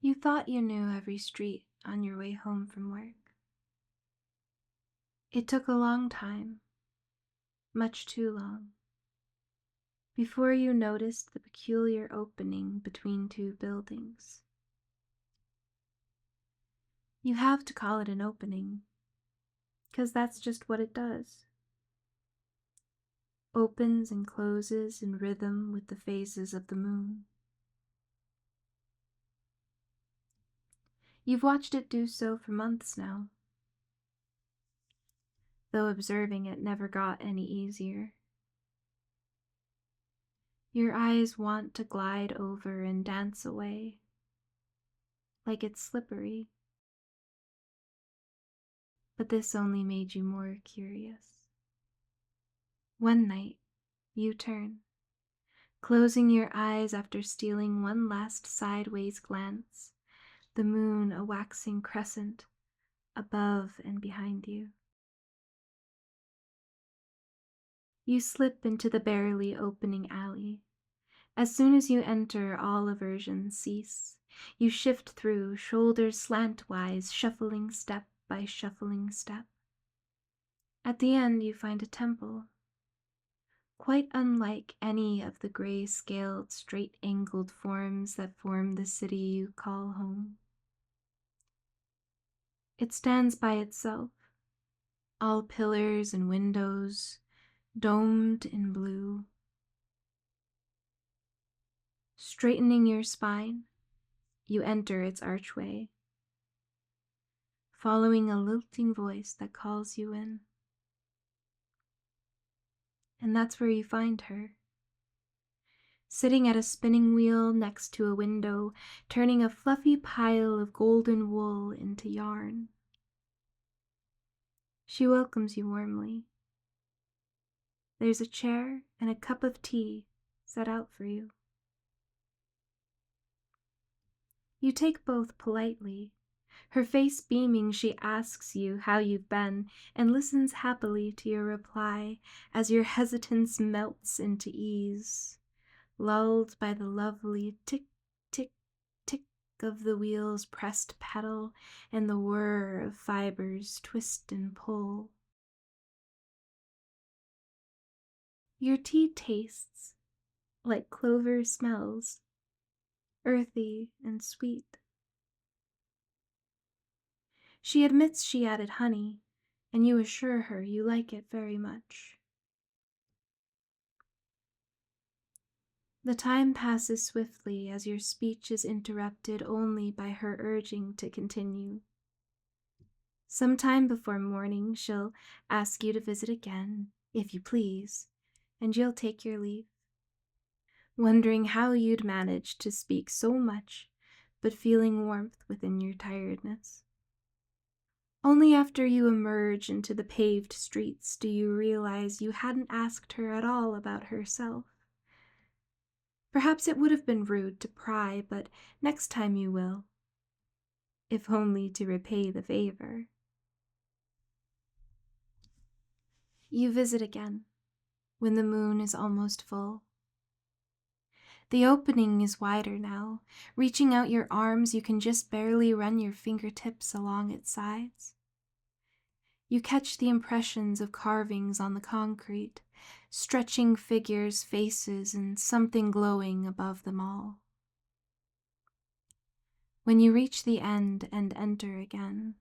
You thought you knew every street on your way home from work. It took a long time, much too long, before you noticed the peculiar opening between two buildings. You have to call it an opening, 'cause that's just what it does. Opens and closes in rhythm with the phases of the moon. You've watched it do so for months now, though observing it never got any easier. Your eyes want to glide over and dance away, like it's slippery. But this only made you more curious. One night, you turn, closing your eyes after stealing one last sideways glance, the moon a waxing crescent above and behind you. You slip into the barely opening alley. As soon as you enter, all aversions cease. You shift through, shoulders slantwise, shuffling step by shuffling step. At the end, you find a temple, quite unlike any of the gray-scaled, straight-angled forms that form the city you call home. It stands by itself, all pillars and windows, domed in blue. Straightening your spine, you enter its archway, following a lilting voice that calls you in. And that's where you find her, sitting at a spinning wheel next to a window, turning a fluffy pile of golden wool into yarn. She welcomes you warmly. There's a chair and a cup of tea set out for you. You take both politely. Her face beaming, she asks you how you've been and listens happily to your reply as your hesitance melts into ease, lulled by the lovely tick, tick, tick of the wheel's pressed pedal and the whir of fibers twist and pull. Your tea tastes like clover smells, earthy and sweet. She admits she added honey, and you assure her you like it very much. The time passes swiftly as your speech is interrupted only by her urging to continue. Sometime before morning, she'll ask you to visit again, if you please, and you'll take your leave, wondering how you'd managed to speak so much, but feeling warmth within your tiredness. Only after you emerge into the paved streets do you realize you hadn't asked her at all about herself. Perhaps it would have been rude to pry, but next time you will, if only to repay the favor. You visit again, when the moon is almost full. The opening is wider now. Reaching out your arms, you can just barely run your fingertips along its sides. You catch the impressions of carvings on the concrete, stretching figures, faces, and something glowing above them all. When you reach the end and enter again,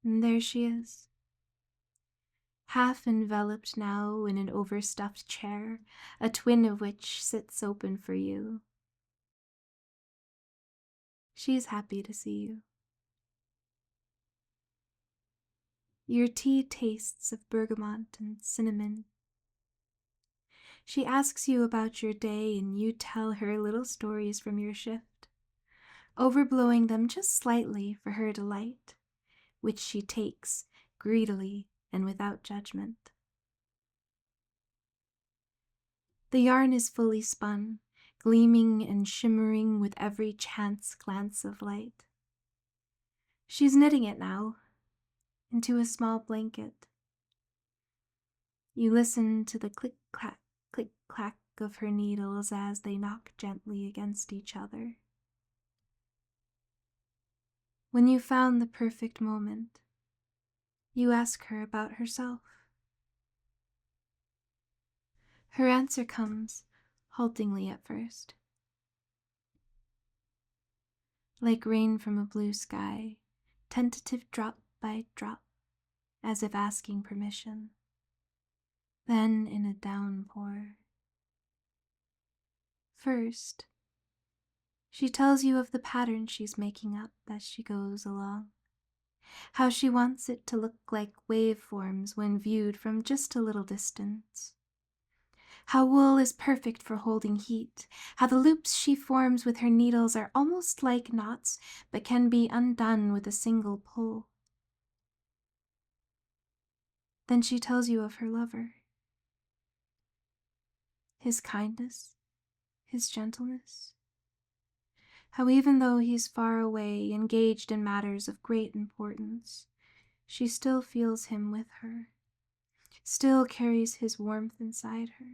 and there she is, half enveloped now in an overstuffed chair, a twin of which sits open for you. She's happy to see you. Your tea tastes of bergamot and cinnamon. She asks you about your day and you tell her little stories from your shift, overblowing them just slightly for her delight, which she takes greedily and without judgment. The yarn is fully spun, gleaming and shimmering with every chance glance of light. She's knitting it now, into a small blanket. You listen to the click-clack of her needles as they knock gently against each other. When you found the perfect moment, you ask her about herself. Her answer comes, haltingly at first, like rain from a blue sky, tentative drop by drop, as if asking permission. Then in a downpour. First, she tells you of the pattern she's making up as she goes along, how she wants it to look like waveforms when viewed from just a little distance, how wool is perfect for holding heat, how the loops she forms with her needles are almost like knots but can be undone with a single pull. Then she tells you of her lover, his kindness, his gentleness, how even though he's far away, engaged in matters of great importance, she still feels him with her, still carries his warmth inside her.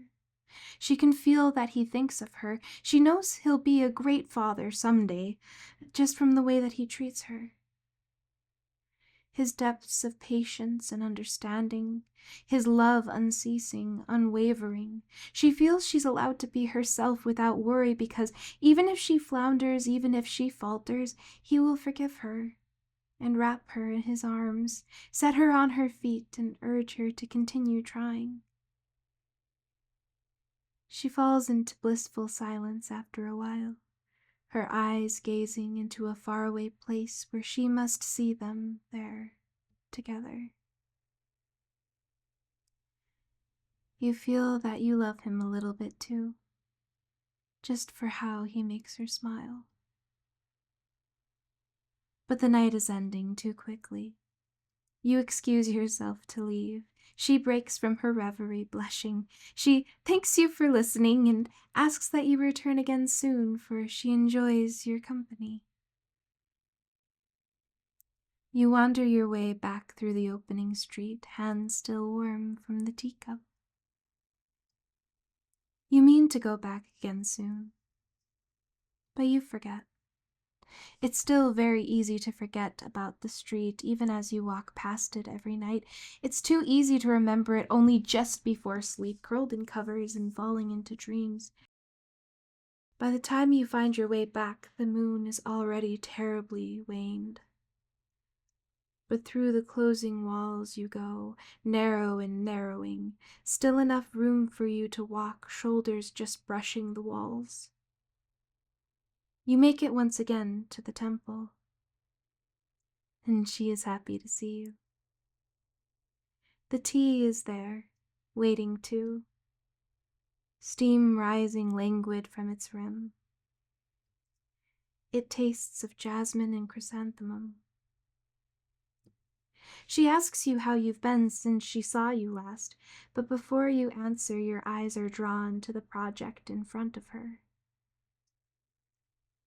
She can feel that he thinks of her. She knows he'll be a great father someday, just from the way that he treats her. His depths of patience and understanding, his love unceasing, unwavering. She feels she's allowed to be herself without worry because even if she flounders, even if she falters, he will forgive her and wrap her in his arms, set her on her feet and urge her to continue trying. She falls into blissful silence after a while, her eyes gazing into a faraway place where she must see them there together. You feel that you love him a little bit too, just for how he makes her smile. But the night is ending too quickly. You excuse yourself to leave. She breaks from her reverie, blushing. She thanks you for listening and asks that you return again soon, for she enjoys your company. You wander your way back through the opening street, hands still warm from the teacup. You mean to go back again soon, but you forget. It's still very easy to forget about the street, even as you walk past it every night. It's too easy to remember it only just before sleep, curled in covers and falling into dreams. By the time you find your way back, the moon is already terribly waned. But through the closing walls you go, narrow and narrowing, still enough room for you to walk, shoulders just brushing the walls. You make it once again to the temple, and she is happy to see you. The tea is there, waiting too, steam rising languid from its rim. It tastes of jasmine and chrysanthemum. She asks you how you've been since she saw you last, but before you answer, your eyes are drawn to the project in front of her.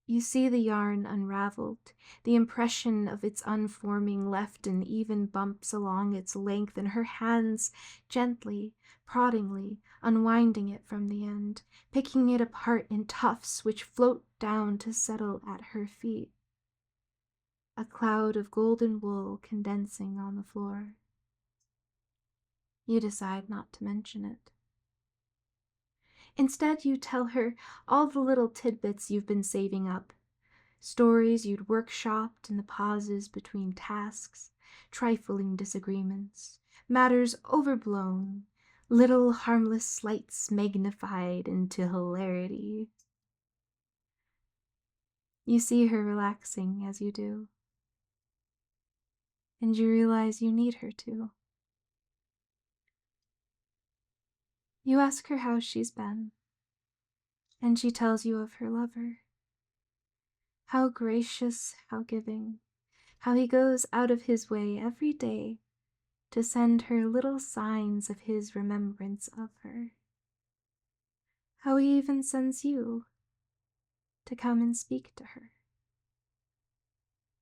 You see the yarn unraveled, the impression of its unforming left in even bumps along its length, and her hands gently, proddingly, unwinding it from the end, picking it apart in tufts which float down to settle at her feet. A cloud of golden wool condensing on the floor. You decide not to mention it. Instead, you tell her all the little tidbits you've been saving up. Stories you'd workshopped in the pauses between tasks, trifling disagreements, matters overblown, little harmless slights magnified into hilarity. You see her relaxing as you do, and you realize you need her to. You ask her how she's been, and she tells you of her lover. How gracious, how giving, how he goes out of his way every day to send her little signs of his remembrance of her. How he even sends you to come and speak to her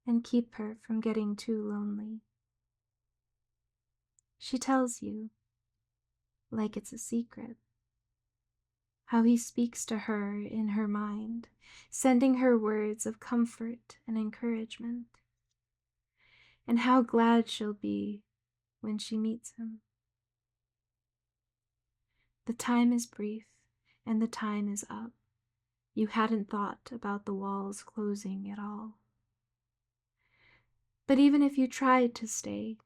and keep her from getting too lonely. She tells you, like it's a secret, how he speaks to her in her mind, sending her words of comfort and encouragement. and how glad she'll be when she meets him. The time is brief, and the time is up. You hadn't thought about the walls closing at all. But even if you tried to stay,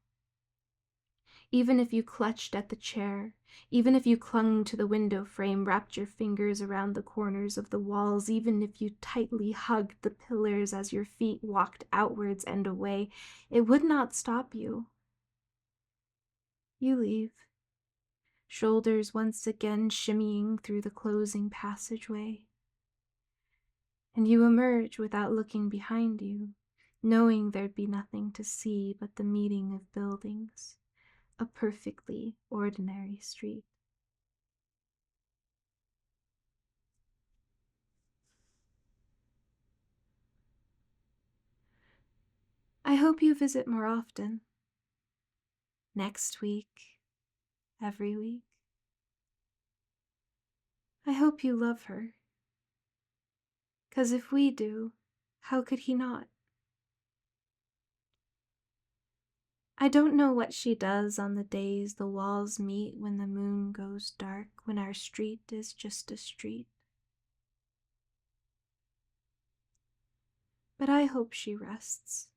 even if you clutched at the chair, even if you clung to the window frame, wrapped your fingers around the corners of the walls, even if you tightly hugged the pillars as your feet walked outwards and away, it would not stop you. You leave, shoulders once again shimmying through the closing passageway, and you emerge without looking behind you, knowing there'd be nothing to see but the meeting of buildings, a perfectly ordinary street. I hope you visit more often. Next week, every week. I hope you love her. 'Cause if we do, how could he not? I don't know what she does on the days the walls meet when the moon goes dark, when our street is just a street. But I hope she rests.